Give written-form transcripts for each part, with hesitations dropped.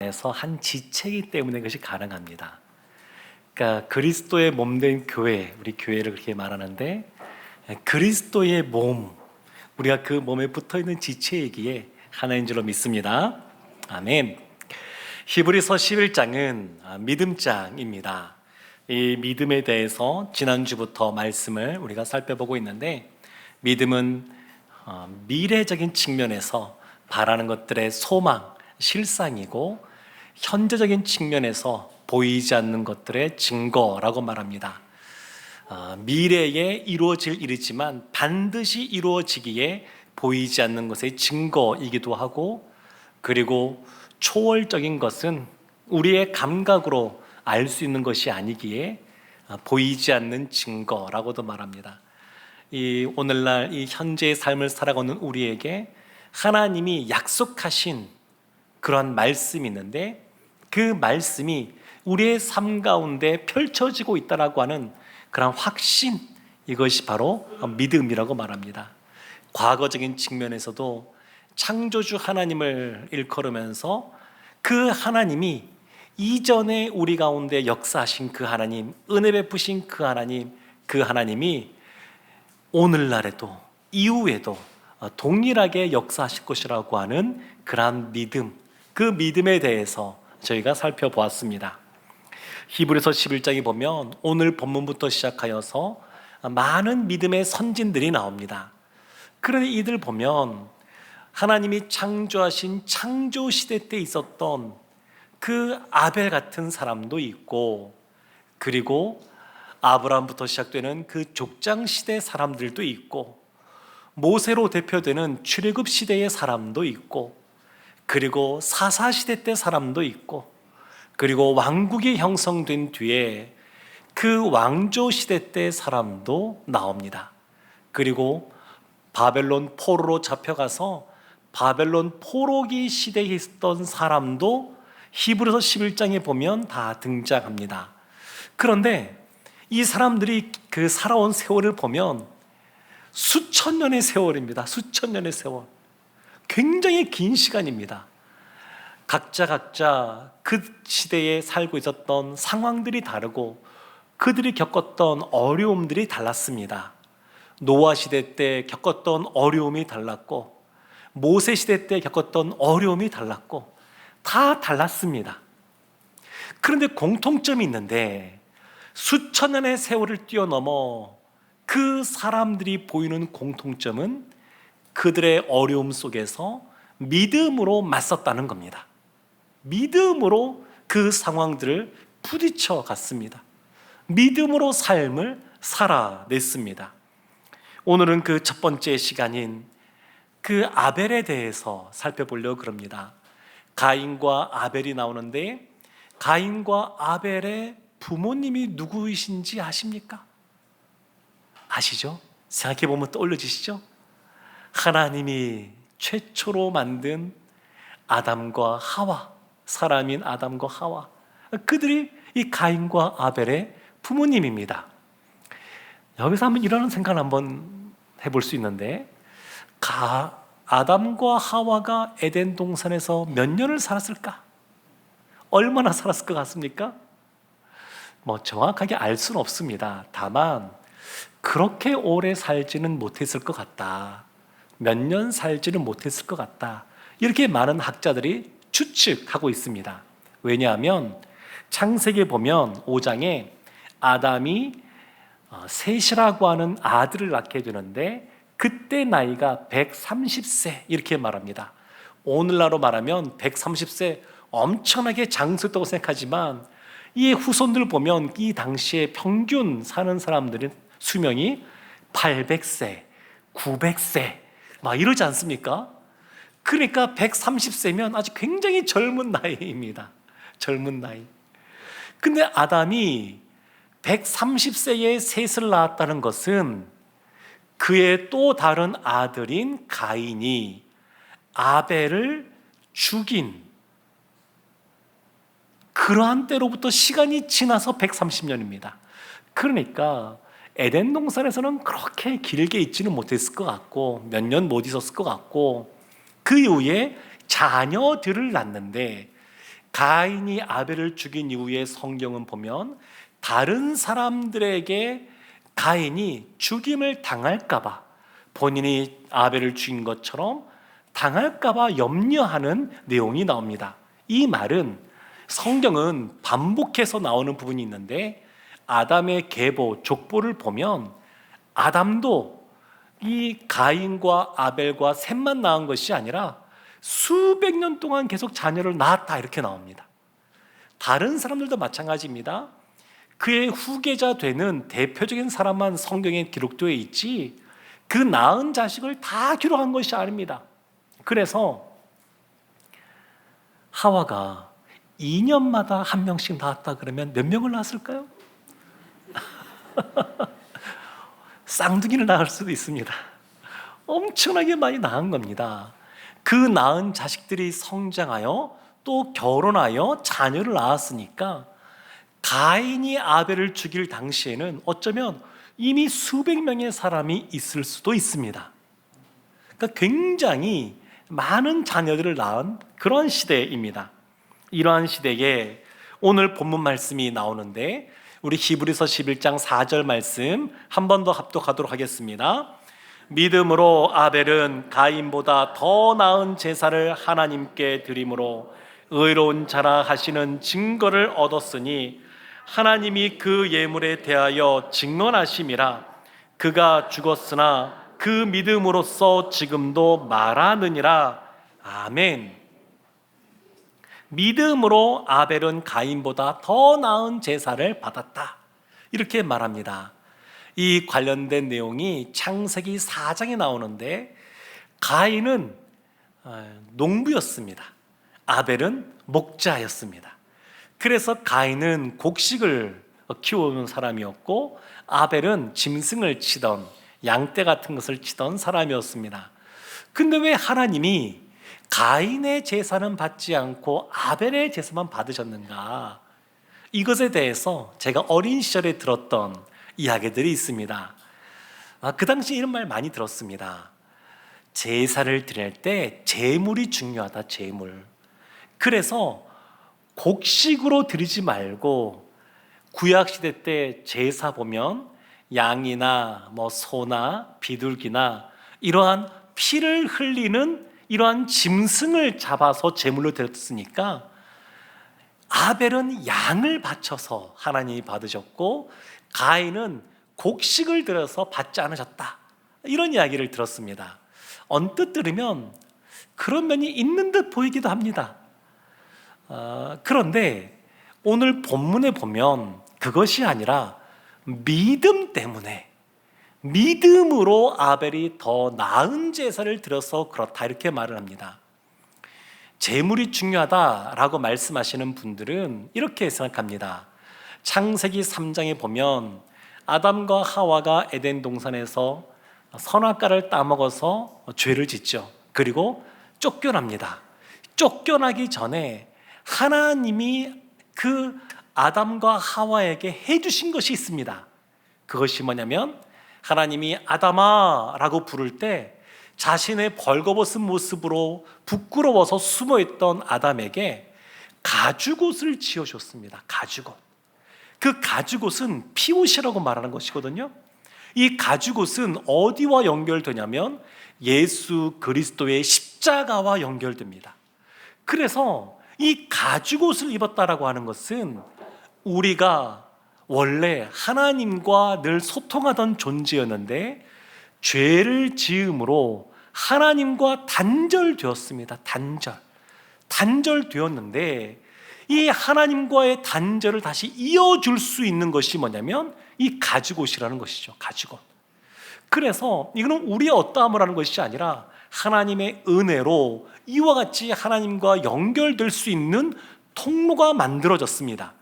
안에서 한 지체이기 때문에 그것이 가능합니다. 그러니까 그리스도의 몸된 교회, 우리 교회를 그렇게 말하는데 그리스도의 몸, 우리가 그 몸에 붙어있는 지체이기에 하나인 줄로 믿습니다. 아멘. 히브리서 11장은 믿음장입니다. 이 믿음에 대해서 지난주부터 말씀을 우리가 살펴보고 있는데, 믿음은 미래적인 측면에서 바라는 것들의 소망, 실상이고, 현재적인 측면에서 보이지 않는 것들의 증거라고 말합니다. 미래에 이루어질 일이지만 반드시 이루어지기에 보이지 않는 것의 증거이기도 하고, 그리고 초월적인 것은 우리의 감각으로 알 수 있는 것이 아니기에 보이지 않는 증거라고도 말합니다. 이 오늘날 이 현재의 삶을 살아가는 우리에게 하나님이 약속하신 그런 말씀이 있는데, 그 말씀이 우리의 삶 가운데 펼쳐지고 있다라고 하는 그런 확신, 이것이 바로 믿음이라고 말합니다. 과거적인 측면에서도 창조주 하나님을 일컬으면서 그 하나님이 이전에 우리 가운데 역사하신 그 하나님, 은혜 베푸신 그 하나님이 오늘날에도 이후에도 동일하게 역사하실 것이라고 하는 그러한 믿음, 그 믿음에 대해서 저희가 살펴보았습니다. 히브리서 11장에 보면 오늘 본문부터 시작하여서 많은 믿음의 선진들이 나옵니다. 그런데 이들 보면 하나님이 창조하신 창조시대 때 있었던 그 아벨 같은 사람도 있고, 그리고 아브라함부터 시작되는 그 족장시대 사람들도 있고, 모세로 대표되는 출애굽 시대의 사람도 있고, 그리고 사사시대 때 사람도 있고, 그리고 왕국이 형성된 뒤에 그 왕조시대 때 사람도 나옵니다. 그리고 바벨론 포로로 잡혀가서 바벨론 포로기 시대에 있었던 사람도 히브리서 11장에 보면 다 등장합니다. 그런데 이 사람들이 그 살아온 세월을 보면 수천 년의 세월입니다. 수천 년의 세월. 굉장히 긴 시간입니다. 각자 그 시대에 살고 있었던 상황들이 다르고 그들이 겪었던 어려움들이 달랐습니다. 노아 시대 때 겪었던 어려움이 달랐고, 모세 시대 때 겪었던 어려움이 달랐고, 다 달랐습니다. 그런데 공통점이 있는데, 수천 년의 세월을 뛰어넘어 그 사람들이 보이는 공통점은 그들의 어려움 속에서 믿음으로 맞섰다는 겁니다. 믿음으로 그 상황들을 부딪혀 갔습니다. 믿음으로 삶을 살아냈습니다. 오늘은 그 첫 번째 시간인 그 아벨에 대해서 살펴보려고 합니다. 가인과 아벨이 나오는데, 가인과 아벨의 부모님이 누구이신지 아십니까? 아시죠? 생각해보면 떠올려지시죠? 하나님이 최초로 만든 아담과 하와, 사람인 아담과 하와, 그들이 이 가인과 아벨의 부모님입니다. 여기서 한번 이런 생각을 한번 해볼 수 있는데, 아담과 하와가 에덴 동산에서 몇 년을 살았을까? 얼마나 살았을 것 같습니까? 정확하게 알 수는 없습니다. 다만 그렇게 오래 살지는 못했을 것 같다, 몇 년 살지는 못했을 것 같다, 이렇게 많은 학자들이 추측하고 있습니다. 왜냐하면 창세기에 보면 5장에 아담이 셋이라고 하는 아들을 낳게 되는데, 그때 나이가 130세 이렇게 말합니다. 오늘날로 말하면 130세 엄청나게 장수했다고 생각하지만, 이 후손들 보면 이 당시에 평균 사는 사람들의 수명이 800세, 900세 막 이러지 않습니까? 그러니까 130세면 아주 굉장히 젊은 나이입니다. 젊은 나이. 근데 아담이 130세에 셋을 낳았다는 것은 그의 또 다른 아들인 가인이 아벨을 죽인 그러한 때로부터 시간이 지나서 130년입니다. 그러니까 에덴 동산에서는 그렇게 길게 있지는 못했을 것 같고, 몇 년 못 있었을 것 같고, 그 이후에 자녀들을 낳는데, 가인이 아벨을 죽인 이후에 성경은 보면 다른 사람들에게 가인이 죽임을 당할까봐, 본인이 아벨을 죽인 것처럼 당할까봐 염려하는 내용이 나옵니다. 이 말은 성경은 반복해서 나오는 부분이 있는데, 아담의 계보, 족보를 보면 아담도 이 가인과 아벨과 셋만 낳은 것이 아니라 수백 년 동안 계속 자녀를 낳았다, 이렇게 나옵니다. 다른 사람들도 마찬가지입니다. 그의 후계자 되는 대표적인 사람만 성경에 기록되어 있지 그 낳은 자식을 다 기록한 것이 아닙니다. 그래서 하와가 2년마다 한 명씩 낳았다 그러면 몇 명을 낳았을까요? 쌍둥이를 낳을 수도 있습니다. 엄청나게 많이 낳은 겁니다. 그 낳은 자식들이 성장하여 또 결혼하여 자녀를 낳았으니까 가인이 아벨을 죽일 당시에는 어쩌면 이미 수백 명의 사람이 있을 수도 있습니다. 그러니까 굉장히 많은 자녀들을 낳은 그런 시대입니다. 이러한 시대에 오늘 본문 말씀이 나오는데, 우리 히브리서 11장 4절 말씀 한 번 더 합독하도록 하겠습니다. 믿음으로 아벨은 가인보다 더 나은 제사를 하나님께 드림으로 의로운 자라 하시는 증거를 얻었으니 하나님이 그 예물에 대하여 증언하심이라. 그가 죽었으나 그 믿음으로써 지금도 말하느니라. 아멘. 믿음으로 아벨은 가인보다 더 나은 제사를 받았다, 이렇게 말합니다. 이 관련된 내용이 창세기 4장에 나오는데, 가인은 농부였습니다. 아벨은 목자였습니다. 그래서 가인은 곡식을 키우는 사람이었고 아벨은 짐승을 치던 양떼 같은 것을 치던 사람이었습니다. 근데 왜 하나님이 가인의 제사는 받지 않고 아벨의 제사만 받으셨는가? 이것에 대해서 제가 어린 시절에 들었던 이야기들이 있습니다. 그 당시 이런 말 많이 들었습니다. 제사를 드릴 때 제물이 중요하다, 제물. 그래서 곡식으로 드리지 말고, 구약시대 때 제사 보면 양이나 소나 비둘기나 이러한 피를 흘리는 이러한 짐승을 잡아서 제물로 드렸으니까 아벨은 양을 바쳐서 하나님이 받으셨고 가인은 곡식을 들여서 받지 않으셨다, 이런 이야기를 들었습니다. 언뜻 들으면 그런 면이 있는 듯 보이기도 합니다. 그런데 오늘 본문에 보면 그것이 아니라 믿음 때문에, 믿음으로 아벨이 더 나은 제사를 드려서 그렇다, 이렇게 말을 합니다. 제물이 중요하다라고 말씀하시는 분들은 이렇게 생각합니다. 창세기 3장에 보면 아담과 하와가 에덴 동산에서 선악과를 따먹어서 죄를 짓죠. 그리고 쫓겨납니다. 쫓겨나기 전에 하나님이 그 아담과 하와에게 해주신 것이 있습니다. 그것이 뭐냐면, 하나님이 아담아 라고 부를 때 자신의 벌거벗은 모습으로 부끄러워서 숨어있던 아담에게 가죽옷을 지어줬습니다. 가죽옷. 그 가죽옷은 피옷이라고 말하는 것이거든요. 이 가죽옷은 어디와 연결되냐면 예수 그리스도의 십자가와 연결됩니다. 그래서 이 가죽옷을 입었다라고 하는 것은 우리가 원래 하나님과 늘 소통하던 존재였는데 죄를 지음으로 하나님과 단절되었습니다. 단절되었는데 이 하나님과의 단절을 다시 이어줄 수 있는 것이 뭐냐면 이 가죽옷이라는 것이죠. 가죽옷. 그래서 이거는 우리의 어떠함을 하는 것이 아니라 하나님의 은혜로 이와 같이 하나님과 연결될 수 있는 통로가 만들어졌습니다.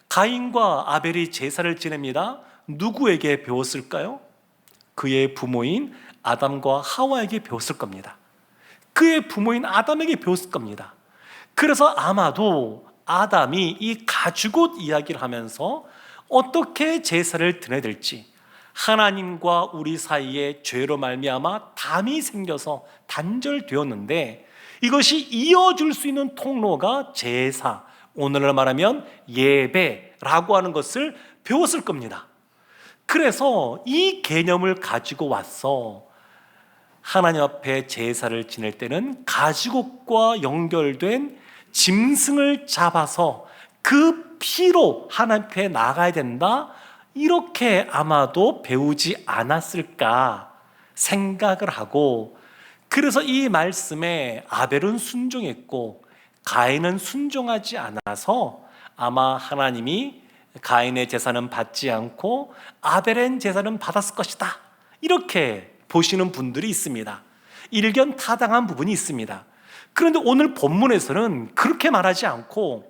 가인과 아벨이 제사를 지냅니다. 누구에게 배웠을까요? 그의 부모인 아담과 하와에게 배웠을 겁니다. 그의 부모인 아담에게 배웠을 겁니다. 그래서 아마도 아담이 이 가죽옷 이야기를 하면서 어떻게 제사를 드려야 될지, 하나님과 우리 사이에 죄로 말미암아 담이 생겨서 단절되었는데 이것이 이어줄 수 있는 통로가 제사, 오늘날 말하면 예배라고 하는 것을 배웠을 겁니다. 그래서 이 개념을 가지고 와서 하나님 앞에 제사를 지낼 때는 가지국과 연결된 짐승을 잡아서 그 피로 하나님 앞에 나가야 된다, 이렇게 아마도 배우지 않았을까 생각을 하고, 그래서 이 말씀에 아벨은 순종했고 가인은 순종하지 않아서 아마 하나님이 가인의 제사는 받지 않고 아벨의 제사는 받았을 것이다, 이렇게 보시는 분들이 있습니다. 일견타당한 부분이 있습니다. 그런데 오늘 본문에서는 그렇게 말하지 않고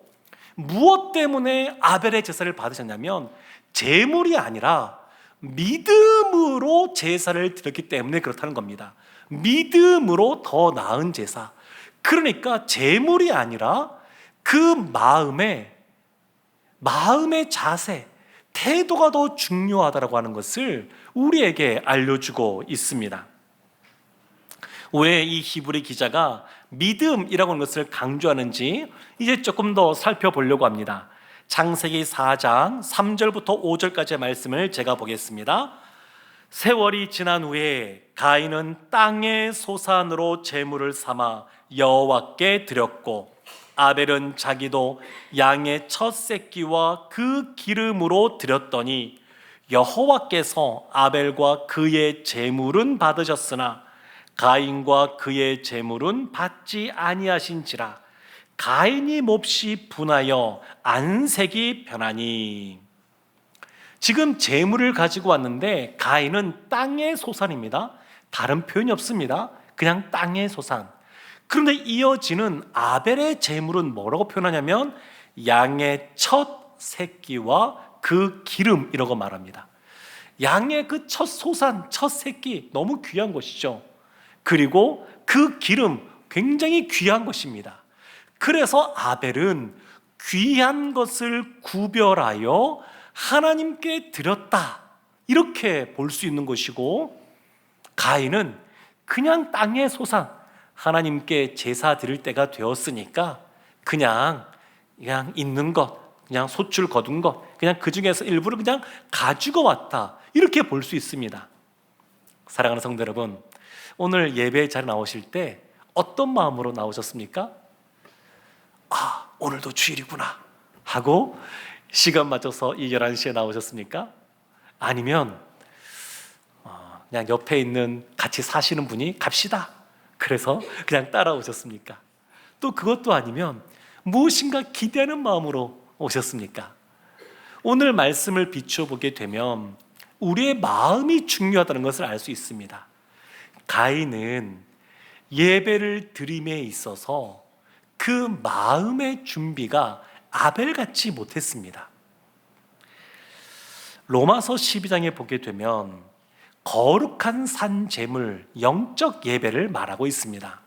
무엇 때문에 아벨의 제사를 받으셨냐면 제물이 아니라 믿음으로 제사를 드렸기 때문에 그렇다는 겁니다. 믿음으로 더 나은 제사. 그러니까 제물이 아니라 그 마음의 자세, 태도가 더 중요하다고 하는 것을 우리에게 알려주고 있습니다. 왜 이 히브리 기자가 믿음이라고 하는 것을 강조하는지 이제 조금 더 살펴보려고 합니다. 창세기 4장 3절부터 5절까지의 말씀을 제가 보겠습니다. 세월이 지난 후에 가인은 땅의 소산으로 제물을 삼아 여호와께 드렸고 아벨은 자기도 양의 첫 새끼와 그 기름으로 드렸더니 여호와께서 아벨과 그의 제물은 받으셨으나 가인과 그의 제물은 받지 아니하신지라. 가인이 몹시 분하여 안색이 변하니. 지금 제물을 가지고 왔는데 가인은 땅의 소산입니다. 다른 표현이 없습니다. 그냥 땅의 소산. 그런데 이어지는 아벨의 제물은 뭐라고 표현하냐면 양의 첫 새끼와 그 기름이라고 말합니다. 양의 그 첫 소산, 첫 새끼, 너무 귀한 것이죠. 그리고 그 기름, 굉장히 귀한 것입니다. 그래서 아벨은 귀한 것을 구별하여 하나님께 드렸다, 이렇게 볼 수 있는 것이고, 가인은 그냥 땅의 소산, 하나님께 제사 드릴 때가 되었으니까 그냥 있는 것, 그냥 소출 거둔 것, 그냥 그 중에서 일부를 그냥 가지고 왔다, 이렇게 볼 수 있습니다. 사랑하는 성도 여러분, 오늘 예배 자리에 나오실 때 어떤 마음으로 나오셨습니까? 아, 오늘도 주일이구나 하고 시간 맞춰서 이 11시에 나오셨습니까? 아니면 그냥 옆에 있는 같이 사시는 분이 갑시다, 그래서 그냥 따라오셨습니까? 또 그것도 아니면 무엇인가 기대하는 마음으로 오셨습니까? 오늘 말씀을 비추어 보게 되면 우리의 마음이 중요하다는 것을 알 수 있습니다. 가인은 예배를 드림에 있어서 그 마음의 준비가 아벨같이 못했습니다. 로마서 12장에 보게 되면 거룩한 산 제물, 영적 예배를 말하고 있습니다.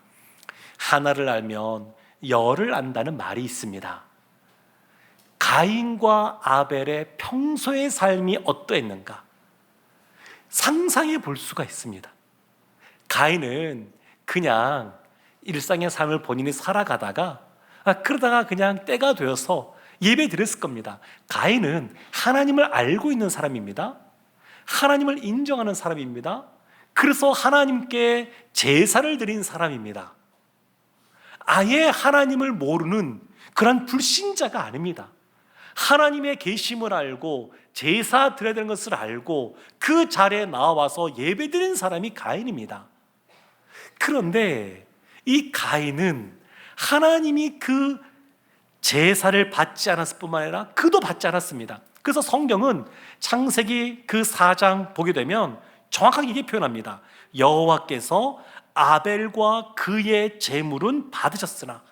하나를 알면 열을 안다는 말이 있습니다. 가인과 아벨의 평소의 삶이 어떠했는가 상상해 볼 수가 있습니다. 가인은 그냥 일상의 삶을 본인이 살아가다가 그러다가 그냥 때가 되어서 예배 드렸을 겁니다. 가인은 하나님을 알고 있는 사람입니다. 하나님을 인정하는 사람입니다. 그래서 하나님께 제사를 드린 사람입니다. 아예 하나님을 모르는 그런 불신자가 아닙니다. 하나님의 계심을 알고 제사 드려야 되는 것을 알고 그 자리에 나와서 예배 드린 사람이 가인입니다. 그런데 이 가인은 하나님이 그 제사를 받지 않았을 뿐만 아니라 그도 받지 않았습니다. 그래서 성경은 창세기 그 4장 보게 되면 정확하게 이게 표현합니다. 여호와께서 아벨과 그의 제물은 받으셨으나,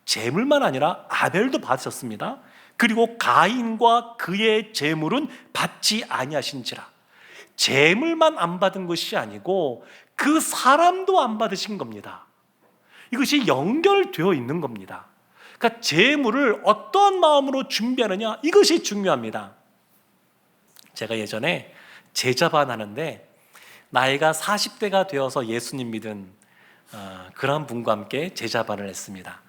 제물만 아니라 아벨도 받으셨습니다. 그리고 가인과 그의 제물은 받지 아니하신지라. 제물만 안 받은 것이 아니고 그 사람도 안 받으신 겁니다. 이것이 연결되어 있는 겁니다. 그러니까 제물을 어떤 마음으로 준비하느냐, 이것이 중요합니다. 제가 예전에 제자반 하는데 나이가 40대가 되어서 예수님 믿은 그런 분과 함께 제자반을 했습니다.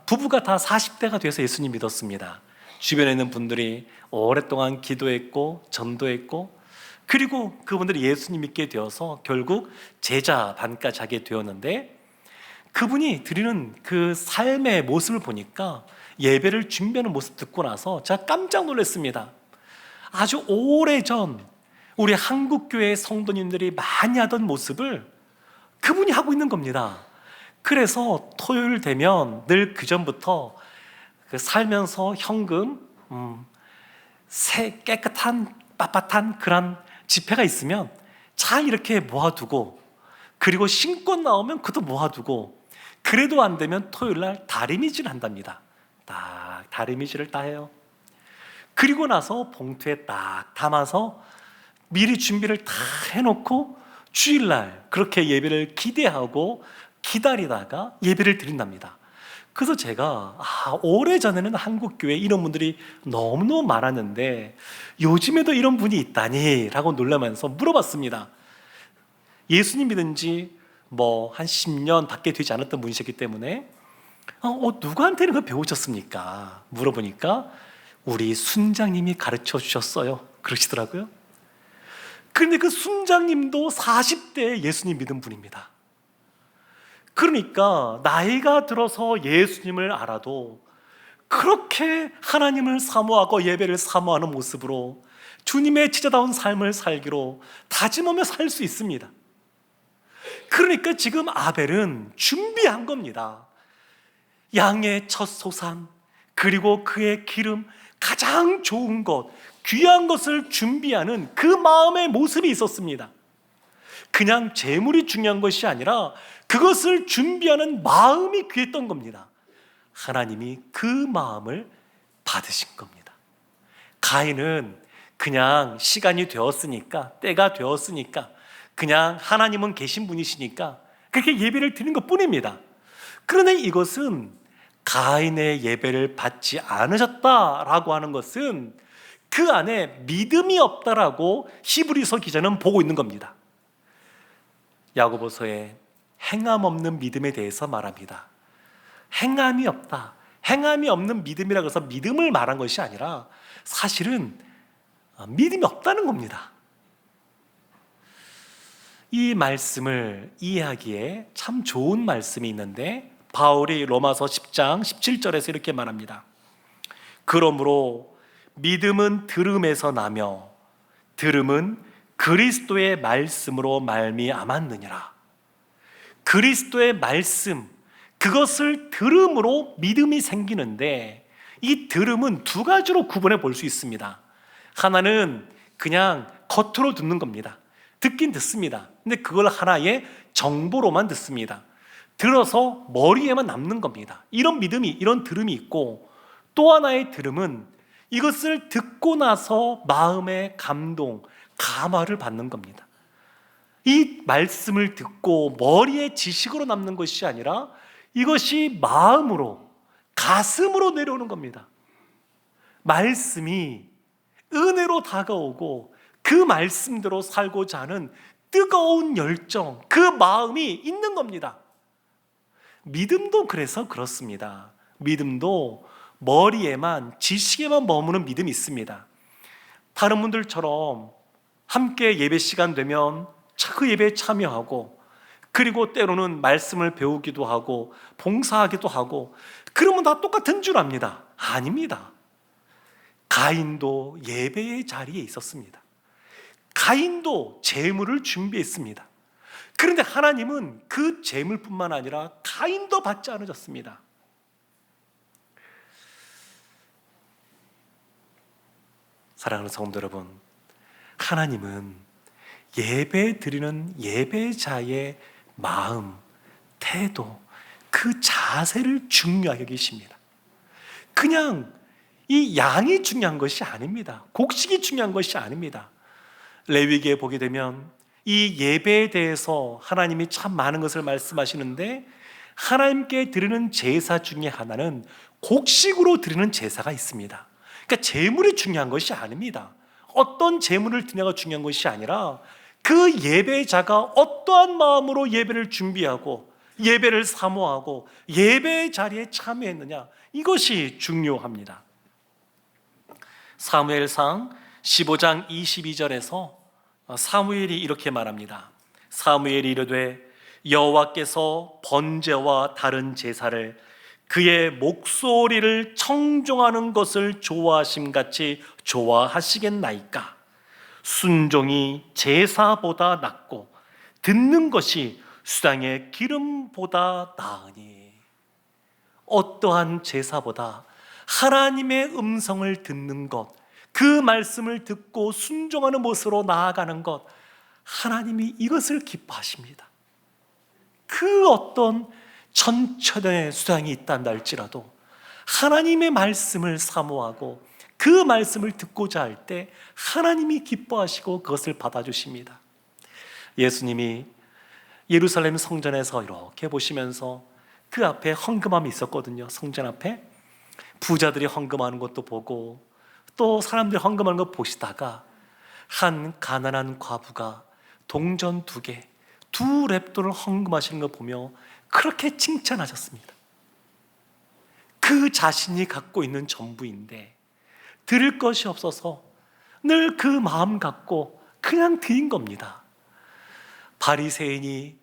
부부가 다 40대가 돼서 예수님 믿었습니다. 주변에 있는 분들이 오랫동안 기도했고 전도했고, 그리고 그분들이 예수님 믿게 되어서 결국 제자 반까지 하게 되었는데, 그분이 드리는 그 삶의 모습을 보니까 예배를 준비하는 모습 듣고 나서 제가 깜짝 놀랐습니다. 아주 오래전 우리 한국교회 성도님들이 많이 하던 모습을 그분이 하고 있는 겁니다. 그래서 토요일 되면 늘 그전부터 살면서 현금 새 깨끗한 빳빳한 그런 지폐가 있으면 잘 이렇게 모아두고, 그리고 신권 나오면 그것도 모아두고, 그래도 안 되면 토요일날 다리미질 한답니다. 딱 다리미질을 따해요. 그리고 나서 봉투에 딱 담아서 미리 준비를 다 해놓고 주일날 그렇게 예배를 기대하고 기다리다가 예배를 드린답니다. 그래서 제가 오래전에는 한국교회에 이런 분들이 너무너무 많았는데 요즘에도 이런 분이 있다니 라고 놀라면서 물어봤습니다. 예수님 믿은 지 한 10년 밖에 되지 않았던 분이셨기 때문에 누구한테는 그걸 배우셨습니까? 물어보니까 우리 순장님이 가르쳐 주셨어요 그러시더라고요. 그런데 그 순장님도 40대에 예수님 믿은 분입니다. 그러니까 나이가 들어서 예수님을 알아도 그렇게 하나님을 사모하고 예배를 사모하는 모습으로 주님의 제자다운 삶을 살기로 다짐하며 살 수 있습니다. 그러니까 지금 아벨은 준비한 겁니다. 양의 첫 소산, 그리고 그의 기름, 가장 좋은 것, 귀한 것을 준비하는 그 마음의 모습이 있었습니다. 그냥 재물이 중요한 것이 아니라 그것을 준비하는 마음이 귀했던 겁니다. 하나님이 그 마음을 받으신 겁니다. 가인은 그냥 시간이 되었으니까, 때가 되었으니까, 그냥 하나님은 계신 분이시니까 그렇게 예배를 드리는 것 뿐입니다. 그런데 이것은 가인의 예배를 받지 않으셨다라고 하는 것은 그 안에 믿음이 없다라고 히브리서 기자는 보고 있는 겁니다. 야고보서에 행함 없는 믿음에 대해서 말합니다. 행함이 없다, 행함이 없는 믿음이라고 해서 믿음을 말한 것이 아니라 사실은 믿음이 없다는 겁니다. 이 말씀을 이해하기에 참 좋은 말씀이 있는데 바울이 로마서 10장 17절에서 이렇게 말합니다. 그러므로 믿음은 들음에서 나며 들음은 그리스도의 말씀으로 말미암았느니라. 그리스도의 말씀, 그것을 들음으로 믿음이 생기는데 이 들음은 두 가지로 구분해 볼 수 있습니다. 하나는 그냥 겉으로 듣는 겁니다. 듣긴 듣습니다. 근데 그걸 하나의 정보로만 듣습니다. 들어서 머리에만 남는 겁니다. 이런 믿음이, 이런 들음이 있고, 또 하나의 들음은 이것을 듣고 나서 마음의 감동, 감화를 받는 겁니다. 이 말씀을 듣고 머리의 지식으로 남는 것이 아니라 이것이 마음으로, 가슴으로 내려오는 겁니다. 말씀이 은혜로 다가오고 그 말씀대로 살고자 하는 뜨거운 열정, 그 마음이 있는 겁니다. 믿음도 그래서 그렇습니다. 믿음도 머리에만, 지식에만 머무는 믿음이 있습니다. 다른 분들처럼 함께 예배 시간 되면 그 예배에 참여하고, 그리고 때로는 말씀을 배우기도 하고 봉사하기도 하고, 그러면 다 똑같은 줄 압니다. 아닙니다. 가인도 예배의 자리에 있었습니다. 가인도 재물을 준비했습니다. 그런데 하나님은 그 재물뿐만 아니라 가인도 받지 않으셨습니다. 사랑하는 성도 여러분, 하나님은 예배 드리는 예배자의 마음, 태도, 그 자세를 중요하게 여기십니다. 그냥 이 양이 중요한 것이 아닙니다. 곡식이 중요한 것이 아닙니다. 레위기에 보게 되면 이 예배에 대해서 하나님이 참 많은 것을 말씀하시는데, 하나님께 드리는 제사 중에 하나는 곡식으로 드리는 제사가 있습니다. 그러니까 재물이 중요한 것이 아닙니다. 어떤 재물을 드냐가 중요한 것이 아니라 그 예배자가 어떠한 마음으로 예배를 준비하고 예배를 사모하고 예배 자리에 참여했느냐, 이것이 중요합니다. 사무엘상 15장 22절에서 사무엘이 이렇게 말합니다. 사무엘이 이르되 여호와께서 번제와 다른 제사를 그의 목소리를 청종하는 것을 좋아하심같이 좋아하시겠나이까. 순종이 제사보다 낫고 듣는 것이 수당의 기름보다 나으니. 어떠한 제사보다 하나님의 음성을 듣는 것, 그 말씀을 듣고 순종하는 모습으로 나아가는 것, 하나님이 이것을 기뻐하십니다. 그 어떤 천천의 수양이 있단다 할지라도 하나님의 말씀을 사모하고 그 말씀을 듣고자 할 때 하나님이 기뻐하시고 그것을 받아주십니다. 예수님이 예루살렘 성전에서 이렇게 보시면서 그 앞에 헌금함이 있었거든요. 성전 앞에 부자들이 헌금하는 것도 보고 또 사람들이 헌금하는 것 보시다가 한 가난한 과부가 동전 2개, 2렙돈을 헌금하시는 걸 보며 그렇게 칭찬하셨습니다. 그 자신이 갖고 있는 전부인데 드릴 것이 없어서 늘 그 마음 갖고 그냥 드린 겁니다. 바리새인이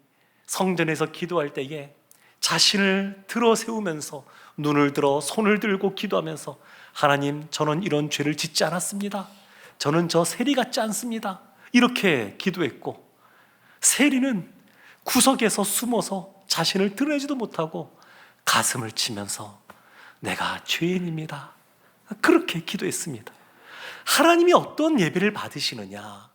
성전에서 기도할 때에 자신을 들어 세우면서 눈을 들어 손을 들고 기도하면서 하나님, 저는 이런 죄를 짓지 않았습니다. 저는 저 세리 같지 않습니다. 이렇게 기도했고, 세리는 구석에서 숨어서 자신을 드러내지도 못하고 가슴을 치면서 내가 죄인입니다. 그렇게 기도했습니다. 하나님이 어떤 예배를 받으시느냐,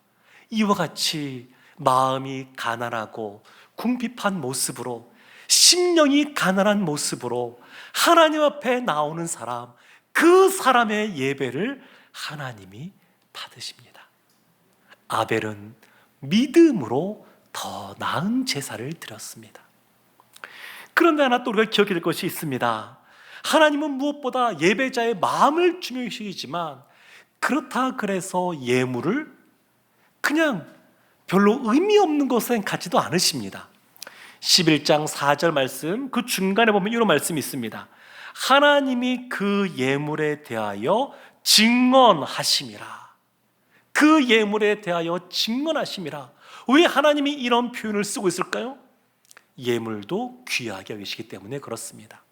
이와 같이 마음이 가난하고 궁핍한 모습으로, 심령이 가난한 모습으로 하나님 앞에 나오는 사람, 그 사람의 예배를 하나님이 받으십니다. 아벨은 믿음으로 더 나은 제사를 드렸습니다. 그런데 하나 또 우리가 기억해야 될 것이 있습니다. 하나님은 무엇보다 예배자의 마음을 중요시 여기지만 그렇다 그래서 예물을 그냥 별로 의미 없는 것은 갖지도 않으십니다. 11장 4절 말씀, 그 중간에 보면 이런 말씀이 있습니다. 하나님이 그 예물에 대하여 증언하심이라. 그 예물에 대하여 증언하심이라. 왜 하나님이 이런 표현을 쓰고 있을까요? 예물도 귀하게 여기시기 때문에 그렇습니다.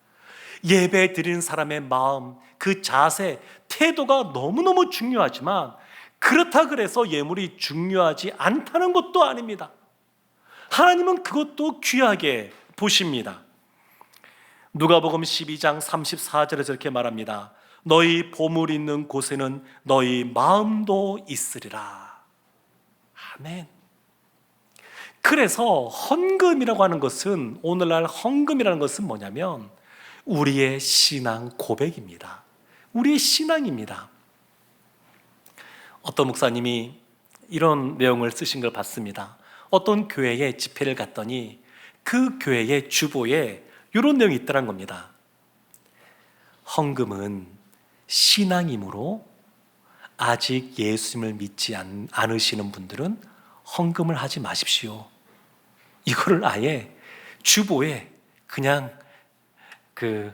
예배 드리는 사람의 마음, 그 자세, 태도가 너무너무 중요하지만 그렇다 그래서 예물이 중요하지 않다는 것도 아닙니다. 하나님은 그것도 귀하게 보십니다. 누가복음 12장 34절에서 이렇게 말합니다. 너희 보물 있는 곳에는 너희 마음도 있으리라. 아멘. 그래서 헌금이라고 하는 것은, 오늘날 헌금이라는 것은 뭐냐면 우리의 신앙 고백입니다. 우리의 신앙입니다. 어떤 목사님이 이런 내용을 쓰신 걸 봤습니다. 어떤 교회에 집회를 갔더니 그 교회의 주보에 이런 내용이 있더란 겁니다. 헌금은 신앙이므로 아직 예수님을 믿지 않으시는 분들은 헌금을 하지 마십시오. 이거를 아예 주보에 그냥 그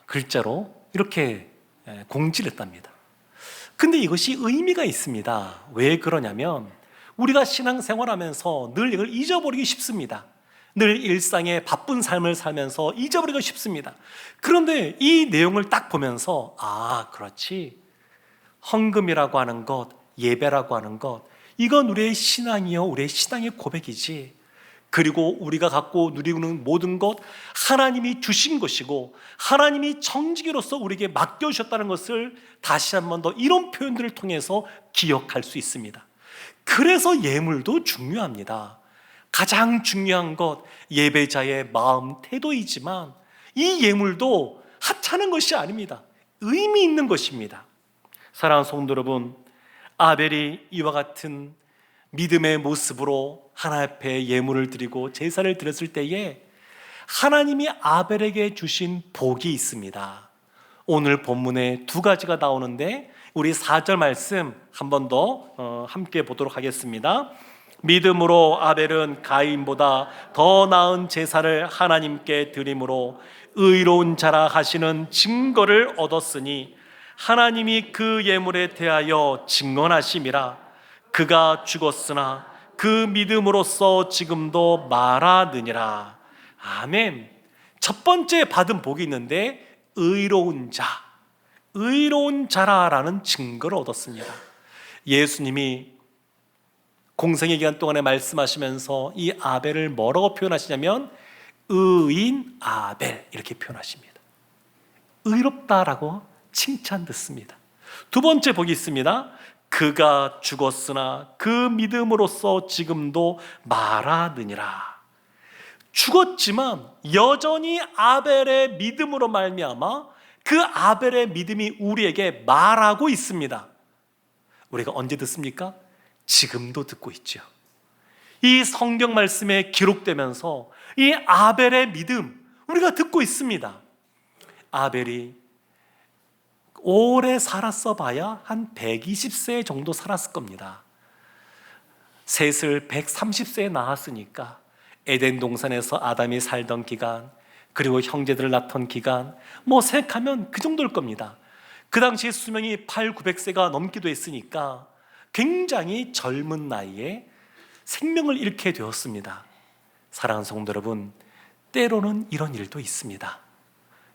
글자로 이렇게 공지를 했답니다. 근데 이것이 의미가 있습니다. 왜 그러냐면 우리가 신앙생활하면서 늘 이걸 잊어버리기 쉽습니다. 늘 일상의 바쁜 삶을 살면서 잊어버리기 쉽습니다. 그런데 이 내용을 딱 보면서 아, 그렇지, 헌금이라고 하는 것, 예배라고 하는 것, 이건 우리의 신앙이요, 우리의 신앙의 고백이지. 그리고 우리가 갖고 누리는 모든 것 하나님이 주신 것이고 하나님이 청지기로서 우리에게 맡겨주셨다는 것을 다시 한 번 더 이런 표현들을 통해서 기억할 수 있습니다. 그래서 예물도 중요합니다. 가장 중요한 것 예배자의 마음, 태도이지만 이 예물도 하찮은 것이 아닙니다. 의미 있는 것입니다. 사랑하는 성도 여러분, 아벨이 이와 같은 믿음의 모습으로 하나님 앞에 예물을 드리고 제사를 드렸을 때에 하나님이 아벨에게 주신 복이 있습니다. 오늘 본문에 2가지가 나오는데 우리 4절 말씀 한 번 더 함께 보도록 하겠습니다. 믿음으로 아벨은 가인보다 더 나은 제사를 하나님께 드림으로 의로운 자라 하시는 증거를 얻었으니 하나님이 그 예물에 대하여 증언하심이라. 그가 죽었으나 그 믿음으로써 지금도 말하느니라. 아멘. 첫 번째 받은 복이 있는데 의로운 자, 의로운 자라라는 증거를 얻었습니다. 예수님이 공생의 기간 동안에 말씀하시면서 이 아벨을 뭐라고 표현하시냐면 의인 아벨 이렇게 표현하십니다. 의롭다라고 칭찬 듣습니다. 두 번째 복이 있습니다. 그가 죽었으나 그 믿음으로써 지금도 말하느니라. 죽었지만 여전히 아벨의 믿음으로 말미암아 그 아벨의 믿음이 우리에게 말하고 있습니다. 우리가 언제 듣습니까? 지금도 듣고 있죠. 이 성경 말씀에 기록되면서 이 아벨의 믿음 우리가 듣고 있습니다. 아벨이 오래 살았어 봐야 한 120세 정도 살았을 겁니다. 셋을 130세에 낳았으니까 에덴 동산에서 아담이 살던 기간, 그리고 형제들을 낳던 기간, 생각하면 그 정도일 겁니다. 그 당시에 수명이 900세가 넘기도 했으니까 굉장히 젊은 나이에 생명을 잃게 되었습니다. 사랑하는 성도 여러분, 때로는 이런 일도 있습니다.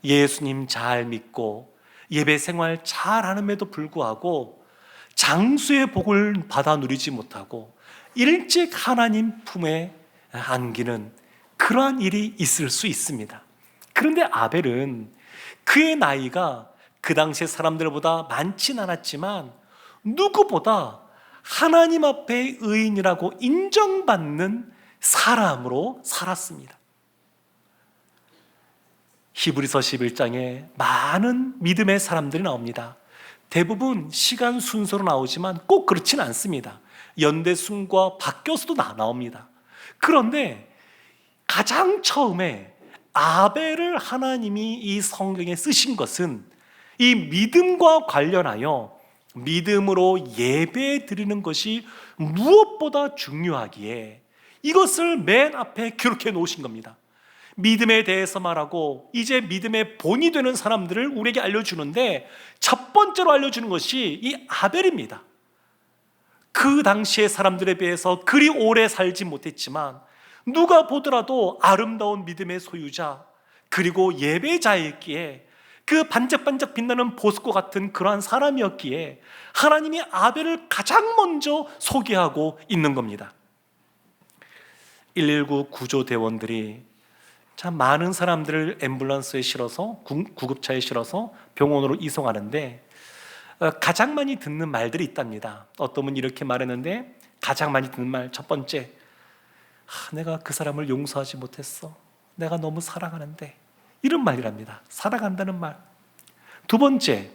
예수님 잘 믿고 예배 생활 잘 하는데도 불구하고 장수의 복을 받아 누리지 못하고 일찍 하나님 품에 안기는 그러한 일이 있을 수 있습니다. 그런데 아벨은 그의 나이가 그 당시의 사람들보다 많진 않았지만 누구보다 하나님 앞에 의인이라고 인정받는 사람으로 살았습니다. 히브리서 11장에 많은 믿음의 사람들이 나옵니다. 대부분 시간 순서로 나오지만 꼭 그렇진 않습니다. 연대순과 바뀌어서도 나옵니다. 그런데 가장 처음에 아벨을 하나님이 이 성경에 쓰신 것은 이 믿음과 관련하여 믿음으로 예배 드리는 것이 무엇보다 중요하기에 이것을 맨 앞에 기록해 놓으신 겁니다. 믿음에 대해서 말하고 이제 믿음의 본이 되는 사람들을 우리에게 알려주는데 첫 번째로 알려주는 것이 이 아벨입니다. 그 당시의 사람들에 비해서 그리 오래 살지 못했지만 누가 보더라도 아름다운 믿음의 소유자 그리고 예배자였기에 그 반짝반짝 빛나는 보석과 같은 그러한 사람이었기에 하나님이 아벨을 가장 먼저 소개하고 있는 겁니다. 119 구조대원들이 참 많은 사람들을 앰뷸런스에 실어서 구급차에 실어서 병원으로 이송하는데 가장 많이 듣는 말들이 있답니다. 어떤 분이 이렇게 말했는데 가장 많이 듣는 말 첫 번째, 내가 그 사람을 용서하지 못했어. 내가 너무 사랑하는데. 이런 말이랍니다. 사랑한다는 말. 두 번째,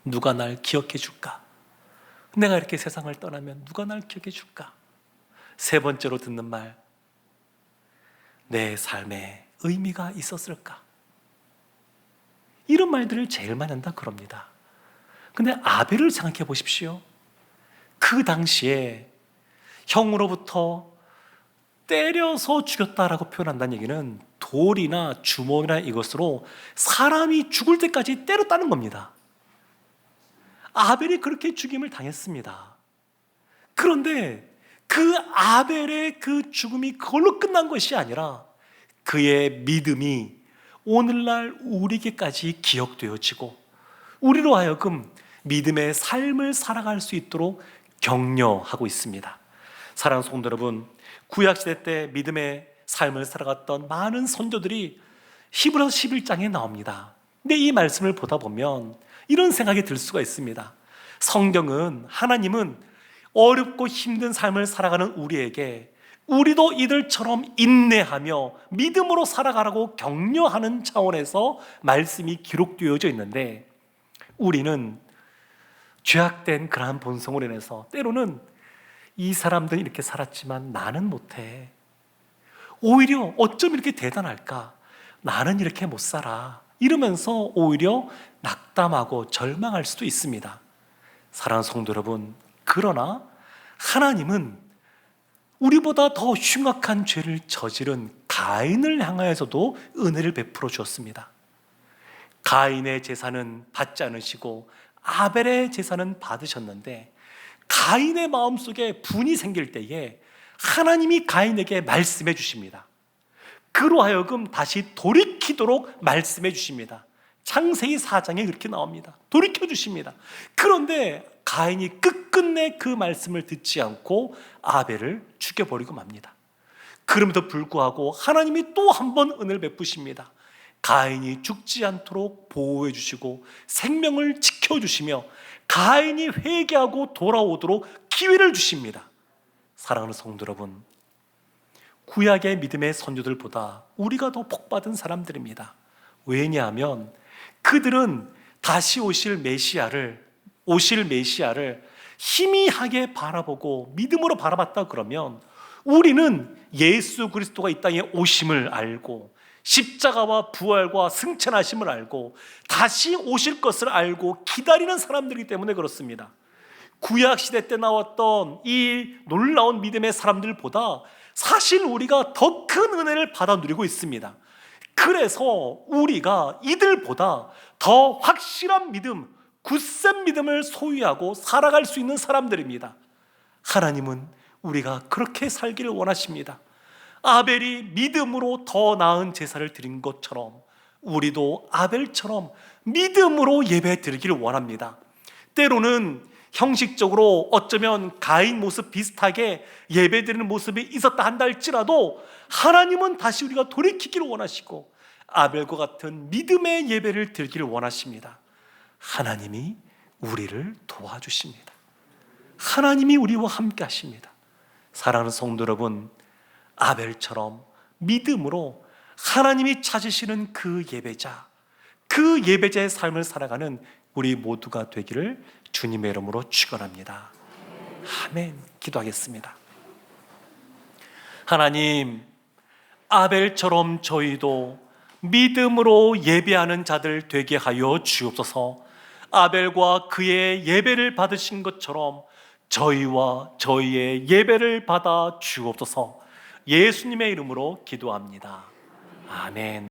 누가 날 기억해 줄까? 내가 이렇게 세상을 떠나면 누가 날 기억해 줄까? 세 번째로 듣는 말, 내 삶에 의미가 있었을까? 이런 말들을 제일 많이 한다 그럽니다. 근데 아벨을 생각해 보십시오. 그 당시에 형으로부터 때려서 죽였다라고 표현한다는 얘기는 돌이나 주먹이나 이것으로 사람이 죽을 때까지 때렸다는 겁니다. 아벨이 그렇게 죽임을 당했습니다. 그런데 그 아벨의 그 죽음이 그걸로 끝난 것이 아니라 그의 믿음이 오늘날 우리에게까지 기억되어지고 우리로 하여금 믿음의 삶을 살아갈 수 있도록 격려하고 있습니다. 사랑하는 성도 여러분, 구약시대 때 믿음의 삶을 살아갔던 많은 선조들이 히브리서 11장에 나옵니다. 근데 이 말씀을 보다 보면 이런 생각이 들 수가 있습니다. 성경은, 하나님은 어렵고 힘든 삶을 살아가는 우리에게 우리도 이들처럼 인내하며 믿음으로 살아가라고 격려하는 차원에서 말씀이 기록되어져 있는데 우리는 죄악된 그러한 본성으로 인해서 때로는 이 사람들이 이렇게 살았지만 나는 못해. 오히려 어쩜 이렇게 대단할까? 나는 이렇게 못 살아. 이러면서 오히려 낙담하고 절망할 수도 있습니다. 사랑하는 성도 여러분, 그러나 하나님은 우리보다 더 흉악한 죄를 저지른 가인을 향하여서도 은혜를 베풀어 주었습니다. 가인의 제사는 받지 않으시고 아벨의 제사는 받으셨는데, 가인의 마음속에 분이 생길 때에 하나님이 가인에게 말씀해 주십니다. 그로 하여금 다시 돌이키도록 말씀해 주십니다. 창세기 4장에 그렇게 나옵니다. 돌이켜 주십니다. 그런데 가인이 끝끝내 그 말씀을 듣지 않고 아벨을 죽여버리고 맙니다. 그럼에도 불구하고 하나님이 또 한 번 은혜를 베푸십니다. 가인이 죽지 않도록 보호해 주시고 생명을 지켜주시며 가인이 회개하고 돌아오도록 기회를 주십니다. 사랑하는 성도 여러분, 구약의 믿음의 선조들보다 우리가 더 복받은 사람들입니다. 왜냐하면 그들은 다시 오실 메시아를 희미하게 바라보고 믿음으로 바라봤다 그러면, 우리는 예수 그리스도가 이 땅에 오심을 알고 십자가와 부활과 승천하심을 알고 다시 오실 것을 알고 기다리는 사람들이기 때문에 그렇습니다. 구약시대 때 나왔던 이 놀라운 믿음의 사람들보다 사실 우리가 더 큰 은혜를 받아 누리고 있습니다. 그래서 우리가 이들보다 더 확실한 믿음, 굳센 믿음을 소유하고 살아갈 수 있는 사람들입니다. 하나님은 우리가 그렇게 살기를 원하십니다. 아벨이 믿음으로 더 나은 제사를 드린 것처럼 우리도 아벨처럼 믿음으로 예배 드리기를 원합니다. 때로는 형식적으로 어쩌면 가인 모습 비슷하게 예배 드리는 모습이 있었다 한다 할지라도, 하나님은 다시 우리가 돌이키기를 원하시고 아벨과 같은 믿음의 예배를 드리기를 원하십니다. 하나님이 우리를 도와주십니다. 하나님이 우리와 함께 하십니다. 사랑하는 성도 여러분, 아벨처럼 믿음으로 하나님이 찾으시는 그 예배자의 삶을 살아가는 우리 모두가 되기를 주님의 이름으로 축원합니다. 아멘. 기도하겠습니다. 하나님, 아벨처럼 저희도 믿음으로 예배하는 자들 되게 하여 주옵소서. 아벨과 그의 예배를 받으신 것처럼 저희와 저희의 예배를 받아 주옵소서. 예수님의 이름으로 기도합니다. 아멘.